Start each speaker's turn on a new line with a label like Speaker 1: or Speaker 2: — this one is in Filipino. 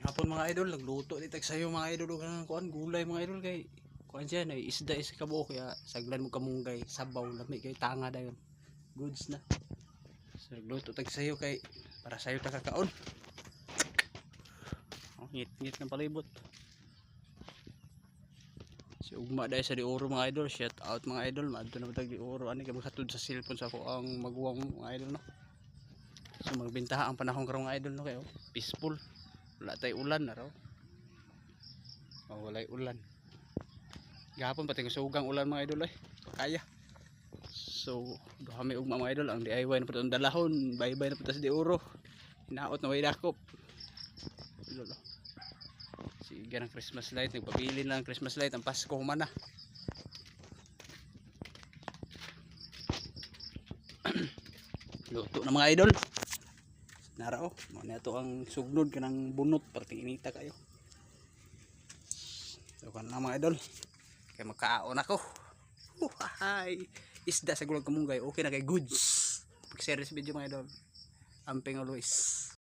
Speaker 1: Hapon mga idol, nagluto dito sa'yo mga idol ng kuan gulay mga idol kay kuan siya na isda is kabuo kaya saglan mo kamunggay sabaw lami kay tanga dayon. Goods na. So nagluto tag sa'yo kay para sa'yo ta kakaon. Oh, ngit-ngit ng palibot. Si ugma dahil sa Dioro mga idol, shout out mga idol, maadto na matag Dioro ani kay maghatod sa cellphone sa ako ang maguwang mga idol no. So magbintaha ang panahon karong mga idol no kayo. Peaceful. Wala tay ulan na raw. Oh, walay ulan. Gahapon pati sugang ulan mga idol eh. Kaya. So, kami ugma mga idol ang DIY na patong dalahon, bye-bye na patas di oro. Hinaot na way dakop. Lolo. Sige ng Christmas light, nagpabili na ng Christmas light ang Pasko humana. Luto na mga idol. Narao, mo na to ang sugnod kanang bunot para tinginita kayo. So kan na mga idol. Kay magkaon ako. Hi. Isda sa gulag kamunggay, okay na kay goods. Pag-share this video mga idol. Amping always.